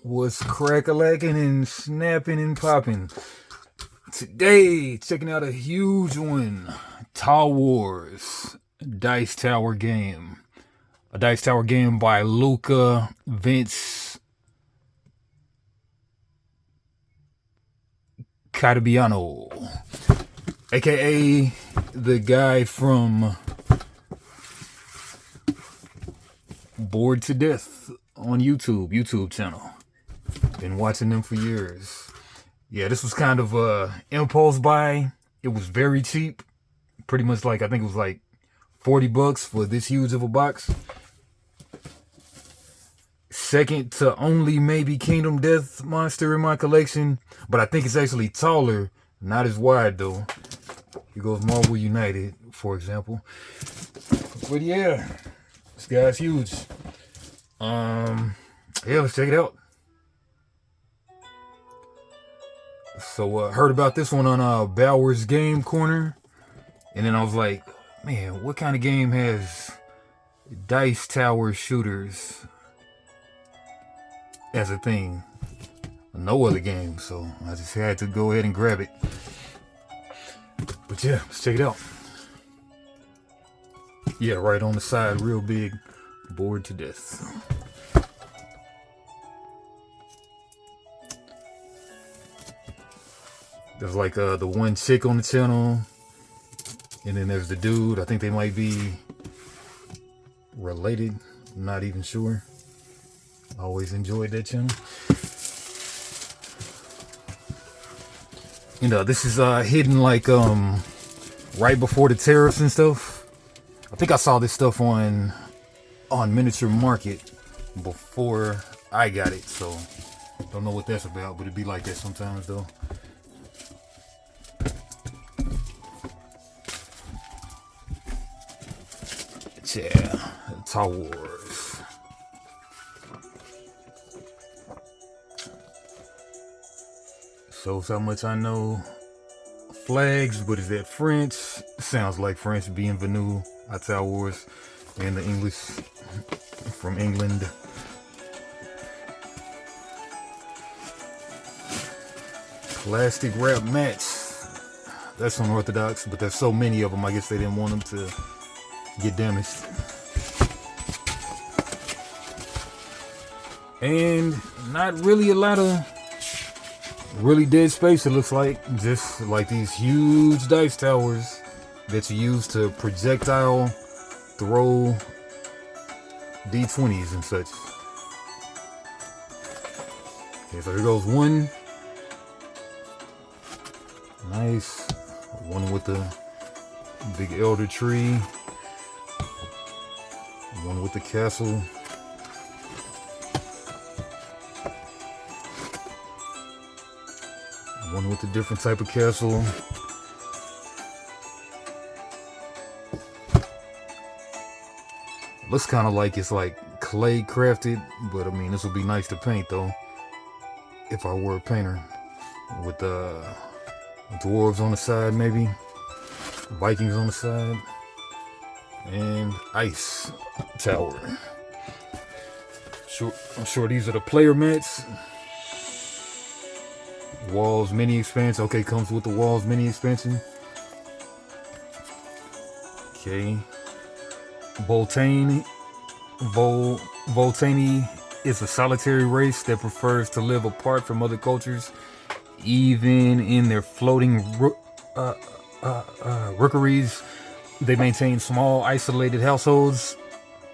What's crack-a-lacking and snapping and popping? Today, checking out a huge one. Tower Wars Dice Tower game. A Dice Tower game by Luca Vince Catabiano, aka the guy from Bored to Death on YouTube channel. Been watching them for years. Yeah, this was kind of a impulse buy. It was very cheap. Pretty much like, I think it was like $40 for this huge of a box. Second to only maybe Kingdom Death Monster in my collection. But I think it's actually taller. Not as wide though. Here goes Marvel United, for example. But yeah, this guy's huge. Yeah, let's check it out. So heard about this one on Bauer's Game Corner, and then I was like, man, what kind of game has dice tower shooters as a thing? No other game, so I just had to go ahead and grab it. But yeah, let's check it out. Yeah, right on the side, real big, Bored to Death. There's like the one chick on the channel, and then there's the dude. I think they might be related. I'm not even sure. I always enjoyed that channel. You know, this is hidden like right before the tariffs and stuff. I think I saw this stuff on Miniature Market before I got it, so don't know what that's about, but it'd be like that sometimes though. Yeah, Tower Wars. Shows how much I know flags, but is that French? Sounds like French. Bienvenue à Tower Wars, and the English from England. Plastic wrap mats. That's unorthodox, but there's so many of them. I guess they didn't want them to get damaged. And not really a lot of really dead space, it looks like. Just like these huge dice towers that you use to projectile throw D20s and such. Okay, so here goes one. Nice. One with the big elder tree. One with the castle. One with a different type of castle. Looks kind of like it's like clay crafted, but I mean, this would be nice to paint though, if I were a painter. With dwarves on the side, maybe Vikings on the side, and ice tower. I'm sure these are the player mats. Walls mini expansion. Okay, comes with the walls mini expansion. Okay. Voltani is a solitary race that prefers to live apart from other cultures, even in their floating rookeries. They maintain small, isolated households.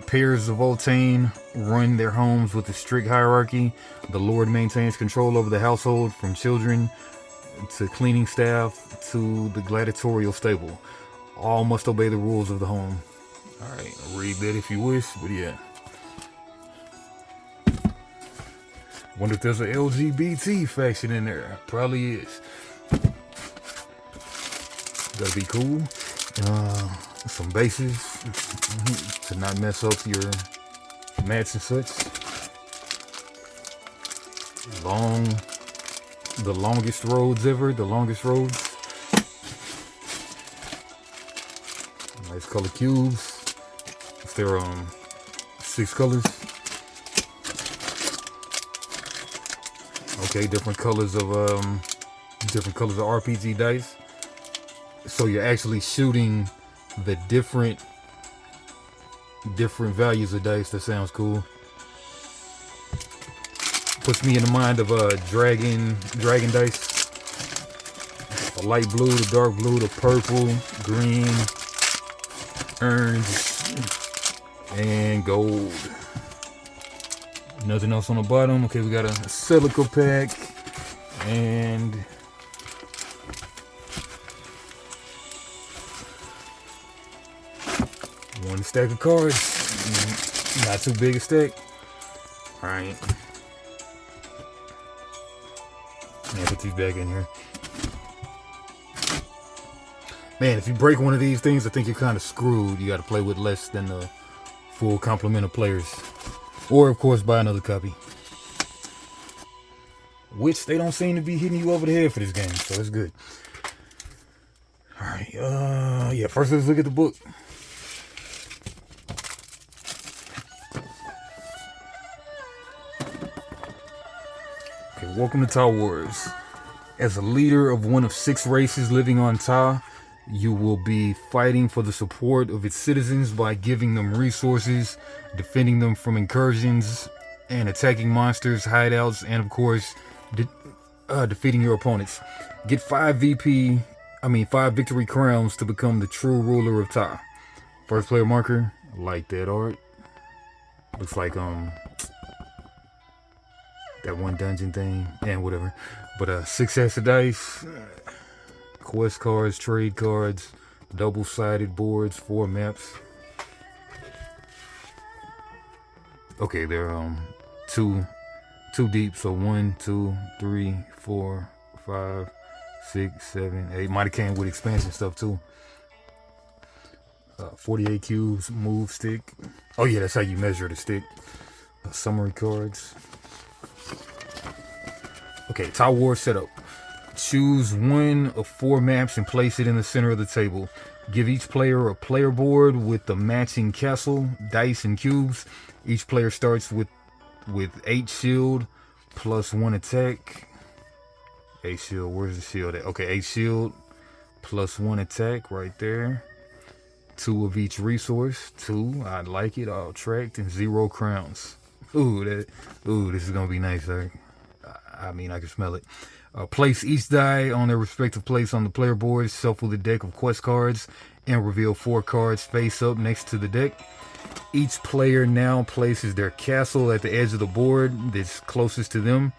Pairs of Voltane run their homes with a strict hierarchy. The Lord maintains control over the household, from children to cleaning staff to the gladiatorial stable. All must obey the rules of the home. Alright, read that if you wish, but yeah. Wonder if there's an LGBT faction in there. Probably is. That'd be cool. Some bases to not mess up your mats and such. The longest roads ever. The longest roads. Nice color cubes. If they're 6 colors. Okay, different colors of RPG dice. So you're actually shooting the different values of dice. That sounds cool. Puts me in the mind of dragon dice. The light blue, the dark blue, the purple, green, orange, and gold. Nothing else on the bottom. Okay, we got a silica pack and one stack of cards. Not too big a stack. Alright. Yeah, put these back in here. Man, if you break one of these things, I think you're kind of screwed. You got to play with less than the full complement of players. Or, of course, buy another copy. Which they don't seem to be hitting you over the head for this game, so that's good. Alright, yeah, first let's look at the book. Okay, welcome to Ta Wars. As a leader of one of 6 races living on Ta, you will be fighting for the support of its citizens by giving them resources, defending them from incursions, and attacking monsters, hideouts, and of course, defeating your opponents. Get 5 victory crowns to become the true ruler of Ta. First player marker. I like that art. Looks like that one dungeon thing and whatever. But 6 sets of dice. Quest cards, trade cards, double-sided boards, 4 maps. Okay, they're two deep, so 1, 2, 3, 4, 5, 6, 7, 8. Might have came with expansion stuff too. 48 cubes, move stick. Oh yeah, that's how you measure the stick. Summary cards. Okay, Ta Wars setup. Choose one of 4 maps and place it in the center of the table. Give each player a player board with the matching castle, dice, and cubes. Each player starts with 8 shield plus 1 attack. 8 shield, where's the shield at? Okay, 8 shield plus 1 attack right there. 2 of each resource. 2, I like it. All tracked, and 0 crowns. Ooh, this is gonna be nice. I mean, I can smell it. Place each die on their respective place on the player board. Shuffle the deck of quest cards and reveal 4 cards face up next to the deck. Each player now places their castle at the edge of the board that's closest to them.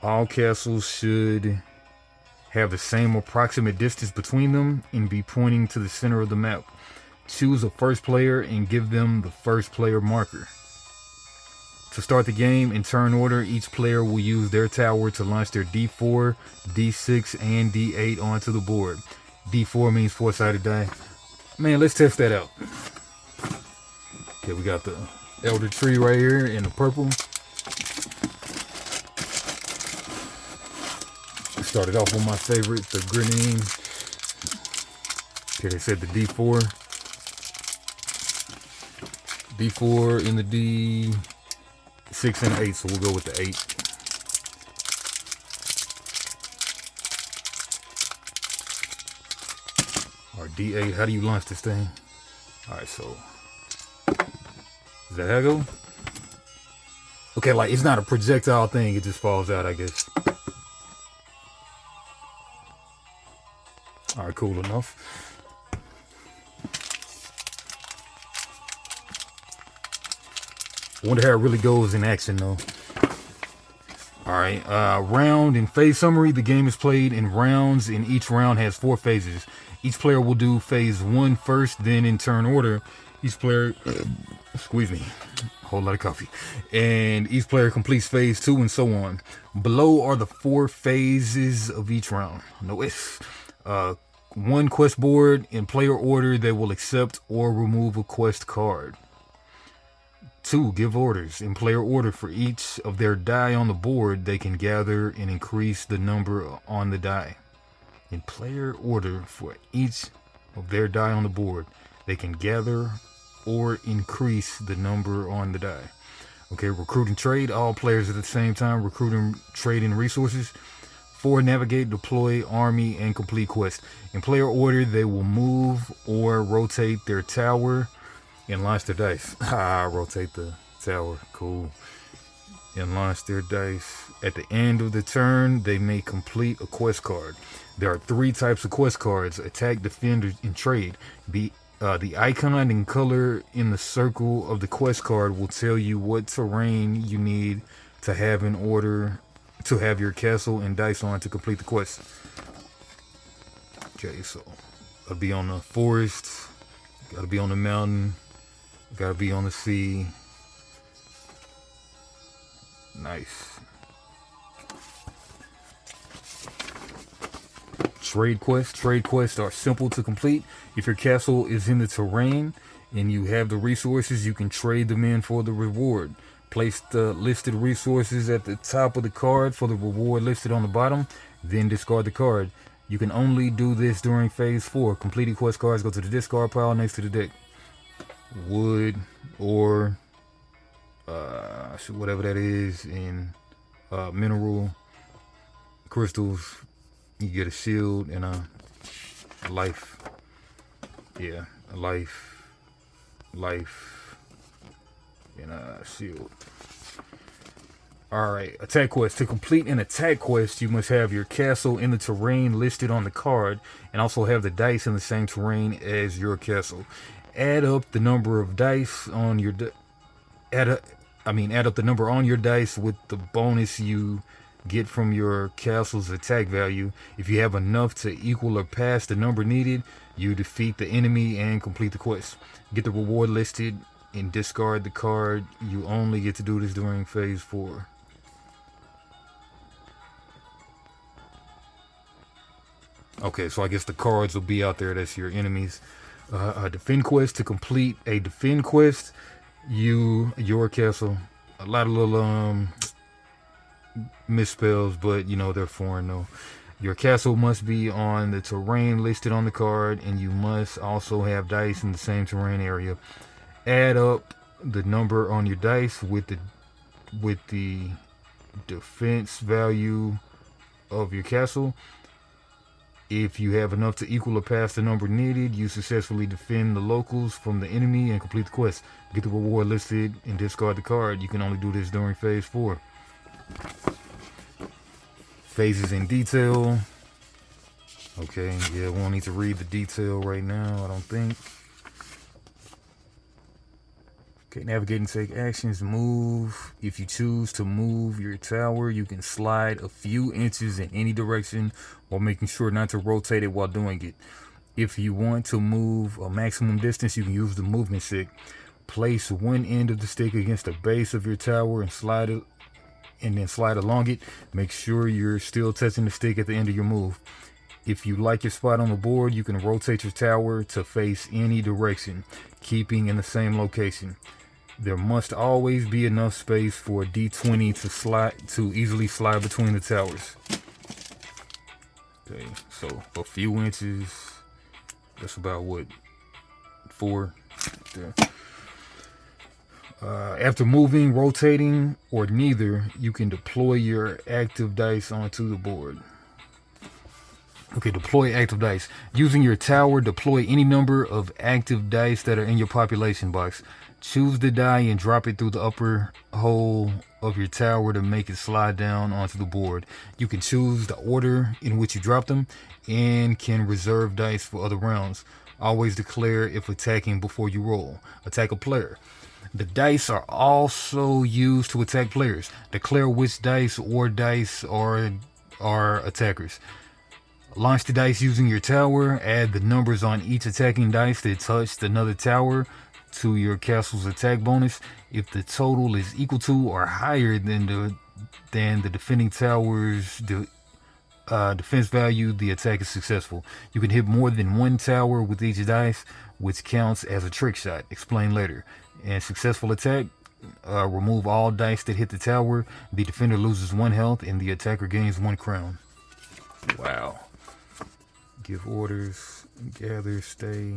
All castles should have the same approximate distance between them and be pointing to the center of the map. Choose a first player and give them the first player marker. To start the game in turn order, each player will use their tower to launch their D4, D6, and D8 onto the board. D4 means 4-sided die. Man, let's test that out. Okay, we got the Elder Tree right here in the purple. Started off with my favorite, the Grenade. Okay, they said the D4. D4 in the D6 and 8, so we'll go with the 8. Or D8, how do you launch this thing? Alright, so is that how it go? Okay, like it's not a projectile thing, it just falls out, I guess. Alright, cool enough. I wonder how it really goes in action though. Alright, round and phase summary. The game is played in rounds and each round has 4 phases. Each player will do phase 1 first, then in turn order. Each player, excuse me, a whole lot of coffee. And each player completes phase 2 and so on. Below are the 4 phases of each round. No ifs. 1 quest board in player order that will accept or remove a quest card. 2, give orders in player order for each of their die on the board. They can gather and increase the number on the die. In player order for each of their die on the board, they can gather or increase the number on the die. Okay, recruit and trade. All players at the same time recruit and trade in resources. 4, navigate, deploy, army, and complete quest. In player order, they will move or rotate their tower and launch their dice. Rotate the tower. Cool. And launch their dice. At the end of the turn, they may complete a quest card. There are 3 types of quest cards: attack, defend, and trade. The icon and color in the circle of the quest card will tell you what terrain you need to have in order to have your castle and dice on to complete the quest. Okay, so gotta be on the forest, gotta be on the mountain, gotta be on the sea. Nice. Trade quests. Trade quests are simple to complete. If your castle is in the terrain and you have the resources, you can trade them in for the reward. Place the listed resources at the top of the card for the reward listed on the bottom, then discard the card. You can only do this during phase 4. Completed quest cards go to the discard pile next to the deck. Wood or whatever that is in mineral crystals. You get a shield and a life. Yeah, a life, and a shield. Alright, attack quest. To complete an attack quest, you must have your castle in the terrain listed on the card and also have the dice in the same terrain as your castle. Add up the number of dice on your add up the number on your dice with the bonus you get from your castle's attack value. If you have enough to equal or pass the number needed, you defeat the enemy and complete the quest. Get the reward listed and discard the card. You only get to do this during phase 4. Okay, so I guess the cards will be out there. That's your enemies. A defend quest. To complete a defend quest, your castle, a lot of little misspells, but you know they're foreign though. Your castle must be on the terrain listed on the card, and you must also have dice in the same terrain area. Add up the number on your dice with the defense value of your castle. If you have enough to equal or pass the number needed, you successfully defend the locals from the enemy and complete the quest. Get the reward listed and discard the card. You can only do this during phase 4. Phases in detail. Okay, yeah, we won't need to read the detail right now, I don't think. Okay, navigate and take actions. Move. If you choose to move your tower, you can slide a few inches in any direction while making sure not to rotate it while doing it. If you want to move a maximum distance, you can use the movement stick. Place one end of the stick against the base of your tower and slide it, and then slide along it. Make sure you're still touching the stick at the end of your move. If you like your spot on the board, you can rotate your tower to face any direction, keeping in the same location. There must always be enough space for a D20 to easily slide between the towers. Okay, so a few inches. That's about what, 4 there. After moving, rotating, or neither, you can deploy your active dice onto the board. Okay, deploy active dice. Using your tower, deploy any number of active dice that are in your population box. Choose the die and drop it through the upper hole of your tower to make it slide down onto the board. You can choose the order in which you drop them and can reserve dice for other rounds. Always declare if attacking before you roll. Attack a player. The dice are also used to attack players. Declare which dice or dice are attackers. Launch the dice using your tower. Add the numbers on each attacking dice that touched another tower to your castle's attack bonus. If the total is equal to or higher than the defending tower's defense value, the attack is successful. You can hit more than one tower with each dice, which counts as a trick shot. Explain later. And successful attack, remove all dice that hit the tower. The defender loses 1 health and the attacker gains 1 crown. Wow. Give orders, gather, stay.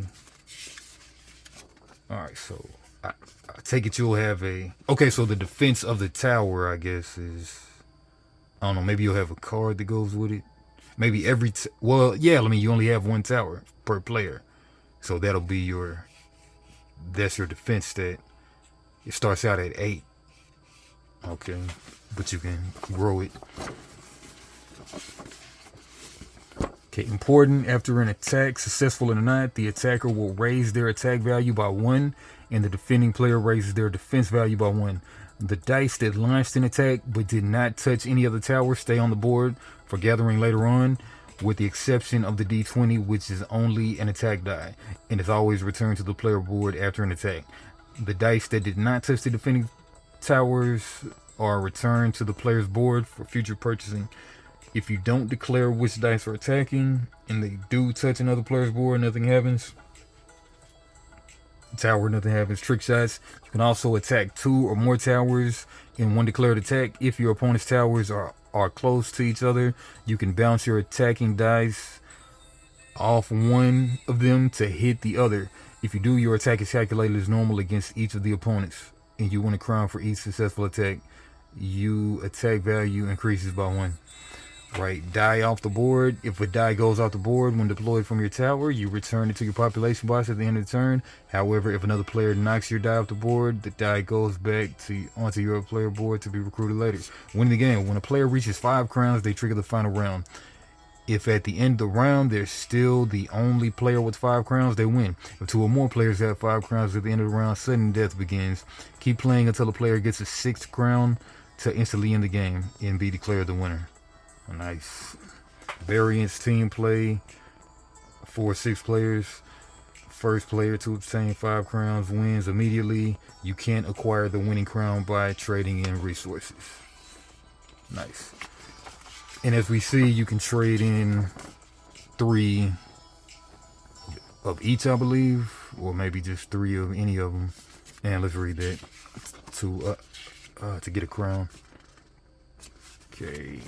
Alright, so I take it you'll have a... Okay, so the defense of the tower, I guess, is... I don't know, maybe you'll have a card that goes with it. Maybe every... well, yeah, I mean, you only have one tower per player. So that'll be your... That's your defense stat. It starts out at 8. Okay, but you can grow it. Okay, important. After an attack, successful or not, the attacker will raise their attack value by 1, and the defending player raises their defense value by 1. The dice that launched an attack but did not touch any of the towers stay on the board for gathering later on, with the exception of the D20, which is only an attack die, and is always returned to the player board after an attack. The dice that did not touch the defending towers are returned to the player's board for future purchasing. If you don't declare which dice are attacking, and they do touch another player's board, nothing happens. Tower, nothing happens. Trick shots. You can also attack 2 or more towers in one declared attack. If your opponent's towers are close to each other, you can bounce your attacking dice off one of them to hit the other. If you do, your attack is calculated as normal against each of the opponents, and you win a crown for each successful attack. Your attack value increases by 1. Right, die off the board. If a die goes off the board when deployed from your tower, you return it to your population box at the end of the turn. However, if another player knocks your die off the board, the die goes back onto your player board to be recruited later. Winning the game. When a player reaches 5 crowns, they trigger the final round. If at the end of the round they're still the only player with 5 crowns, they win. If 2 or more players have 5 crowns at the end of the round, sudden death begins. Keep playing until the player gets a 6th crown to instantly end the game and be declared the winner. Nice. Variance team play. 4 or 6 players. First player to obtain 5 crowns wins immediately. You can't acquire the winning crown by trading in resources. Nice. And as we see, you can trade in 3 of each, I believe, or maybe just 3 of any of them. And let's read that to get a crown. Okay.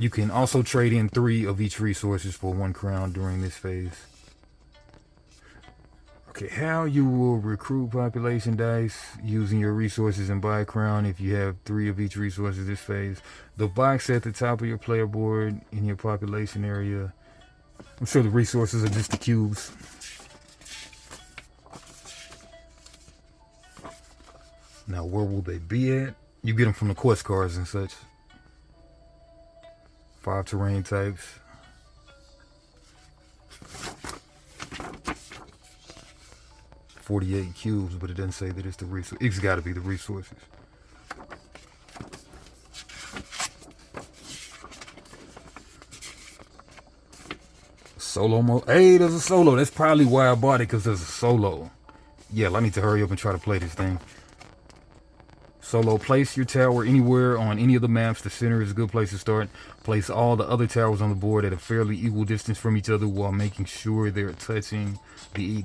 You can also trade in 3 of each resources for 1 crown during this phase. Okay, how you will recruit population dice using your resources and buy a crown if you have 3 of each resources this phase. The box at the top of your player board in your population area. I'm sure the resources are just the cubes. Now, where will they be at? You get them from the quest cards and such. 5 terrain types. $48 cubes, but it doesn't say that it's the resource. It's got to be the resources. Solo mode. Hey, there's a solo. That's probably why I bought it, because there's a solo. Yeah, I need to hurry up and try to play this thing. Solo, place your tower anywhere on any of the maps. The center is a good place to start. Place all the other towers on the board at a fairly equal distance from each other while making sure they're touching the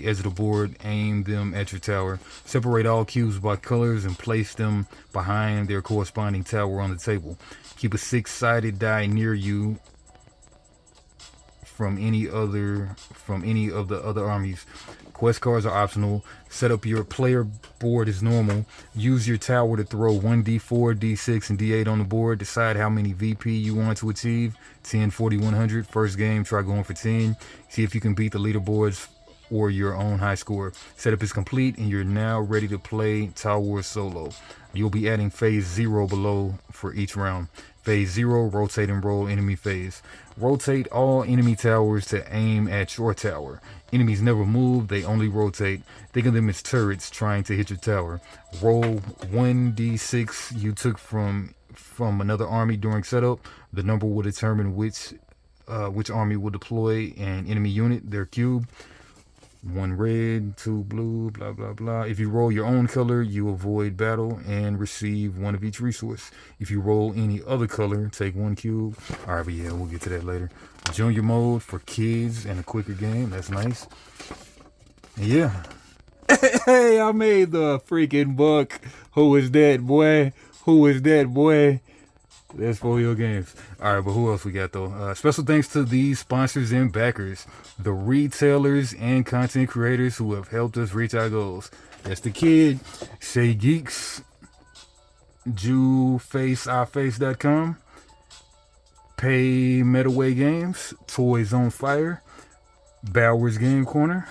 edge of the board. Aim them at your tower. Separate all cubes by colors and place them behind their corresponding tower on the table. Keep a 6-sided die near you from any of the other armies. Quest cards are optional. Set up your player board as normal. Use your tower to throw 1d4, d6, and d8 on the board. Decide how many VP you want to achieve. 10, 40, 100. First game, try going for 10. See if you can beat the leaderboards or your own high score. Setup is complete and you're now ready to play Tower Wars Solo. You'll be adding phase 0 below for each round. Phase 0, rotate and roll enemy phase. Rotate all enemy towers to aim at your tower. Enemies never move, they only rotate. Think of them as turrets trying to hit your tower. Roll 1d6 you took from another army during setup. The number will determine which army will deploy an enemy unit, their cube. 1 red, 2 blue, blah, blah, blah. If you roll your own color, you avoid battle and receive 1 of each resource. If you roll any other color, take 1 cube. All right, but yeah, we'll get to that later. Junior mode for kids and a quicker game. That's nice. Yeah. Hey, I made the freaking buck. Who is that, boy? Who is that, boy? That's for your games. All right, but who else we got though? Special thanks to these sponsors and backers, the retailers and content creators who have helped us reach our goals. That's the kid, Shay Geeks, JewFaceOurFace.com, Pay Metaway Games, Toys on Fire, Bauer's Game Corner.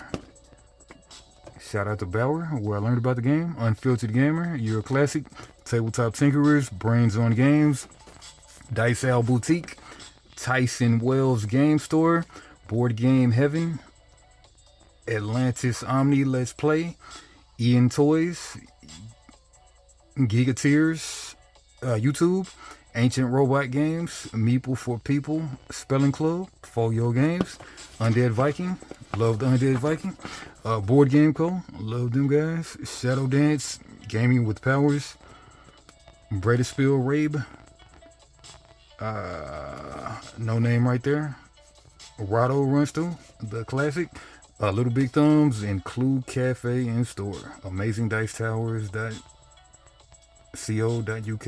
Shout out to Bauer, where I learned about the game. Unfiltered Gamer, You're a Classic, Tabletop Tinkerers, Brains on Games, Dice Owl Boutique, Tyson Wells Game Store, Board Game Heaven, Atlantis Omni Let's Play, Ian Toys, Gigateers, YouTube, Ancient Robot Games, Meeple for People, Spelling Club, Folio Games, Undead Viking, love the Undead Viking, Board Game Co., love them guys, Shadow Dance, Gaming with Powers, Bredaspill Rabe, no name right there, Rado Runstall, the classic, Little Big Thumbs, and Clue Cafe and Store, AmazingDiceTowers.co.uk.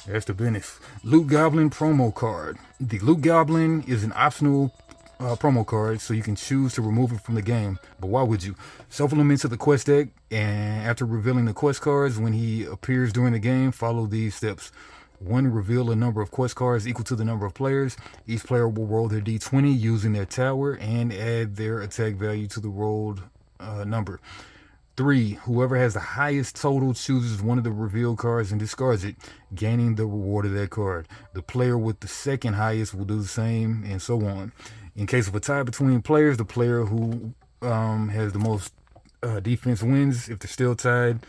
That's the business. Loot Goblin promo card. The Loot Goblin is an optional promo card, so you can choose to remove it from the game. But why would you? Shuffle him into the quest deck, and after revealing the quest cards, when he appears during the game, follow these steps. 1. Reveal a number of quest cards equal to the number of players. Each player will roll their d20 using their tower and add their attack value to the rolled number. 3. Whoever has the highest total chooses one of the revealed cards and discards it, gaining the reward of that card. The player with the second highest will do the same, and so on. In case of a tie between players, the player who has the most defense wins. If they're still tied,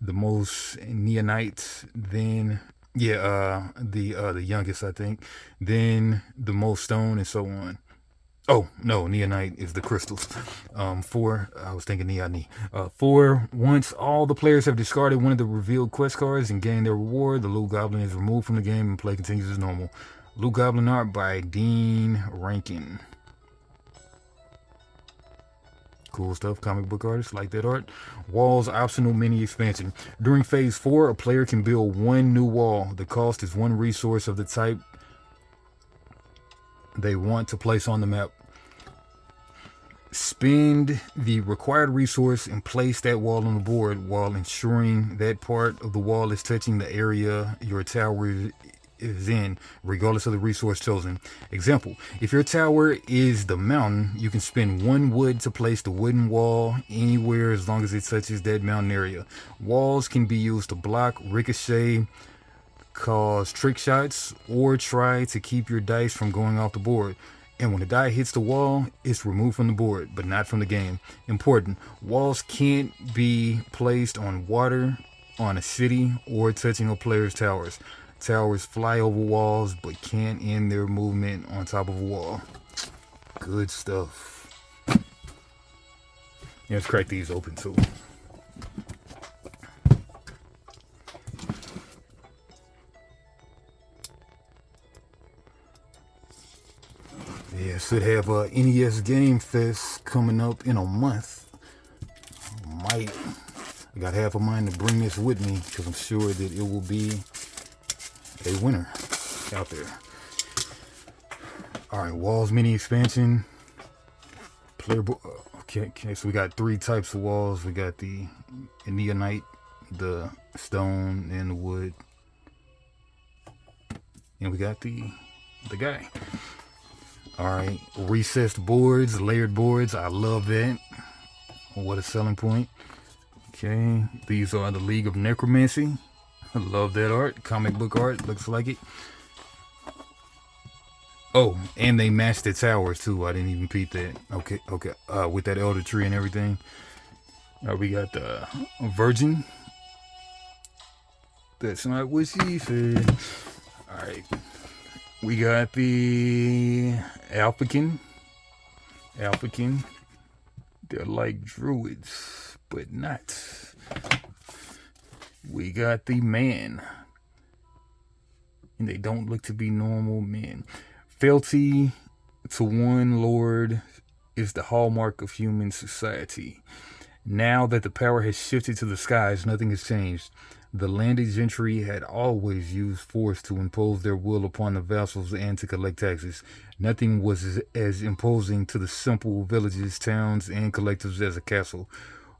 the most neonites, then the youngest, I think, then the most stone, and so on. Oh, no, Neonite is the crystals. 4, I was thinking Neon. 4, once all the players have discarded one of the revealed quest cards and gained their reward, the Loot Goblin is removed from the game and play continues as normal. Loot Goblin art by Dean Rankin. Cool stuff, comic book artists like that art. Walls optional mini expansion. During phase 4, a player can build one new wall. The cost is 1 resource of the type they want to place on the map. Spend the required resource and place that wall on the board while ensuring that part of the wall is touching the area your tower is in, regardless of the resource chosen. Example, if your tower is the mountain, you can spend 1 wood to place the wooden wall anywhere as long as it touches that mountain area. Walls can be used to block, ricochet, cause trick shots, or try to keep your dice from going off the board. And when the die hits the wall, it's removed from the board, but not from the game. Important, walls can't be placed on water, on a city, or touching a player's towers. Towers fly over walls, but can't end their movement on top of a wall. Good stuff. Let's crack these open too. Yeah, should have NES Game Fest coming up in a month. I got half of mine to bring this with me because I'm sure that it will be a winner out there. All right, Walls mini expansion. Player okay, so we got 3 types of walls. We got the neonite, the stone, and the wood. And we got the guy. All right, recessed boards, layered boards. I love that. What a selling point. Okay, these are the League of Necromancy. I love that art. Comic book art, looks like it. Oh, and they matched the towers too. I didn't even peep that. Okay. With that elder tree and everything. We got the Virgin. That's not what she said. All right. We got the Alphakin. They're like druids, but not. We got the Man. And they don't look to be normal men. Fealty to one lord is the hallmark of human society. Now that the power has shifted to the skies, nothing has changed. The landed gentry had always used force to impose their will upon the vassals and to collect taxes. Nothing was as imposing to the simple villages, towns, and collectives as a castle.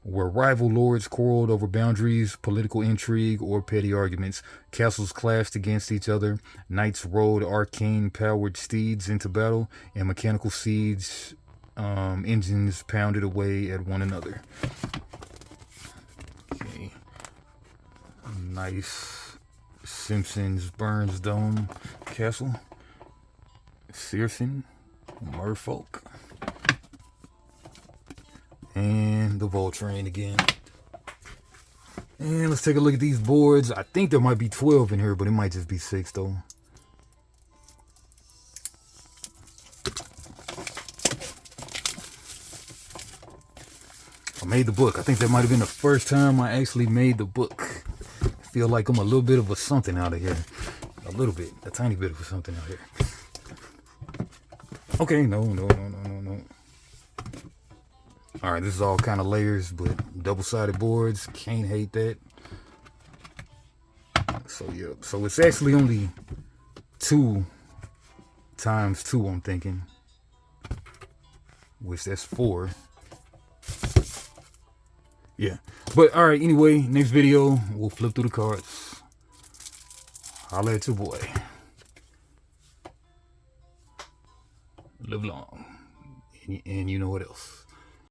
Where rival lords quarreled over boundaries, political intrigue, or petty arguments, castles clashed against each other, knights rode arcane-powered steeds into battle, and mechanical siege engines pounded away at one another. Okay. Nice Simpsons Burns Dome Castle. Searson, Merfolk. And the Voltrain again. And let's take a look at these boards. I think there might be 12 in here, but it might just be 6 though. I made the book. I think that might have been the first time I actually made the book. I feel like I'm a little bit of a something out of here. A little bit. A tiny bit of a something out here. Okay, no. Alright, this is all kind of layers, but double-sided boards. Can't hate that. So, yeah. So, it's actually only 2 times 2, I'm thinking. Which, that's 4. Yeah. But, alright, anyway, next video, we'll flip through the cards. Holla at your boy. Live long. And you know what else.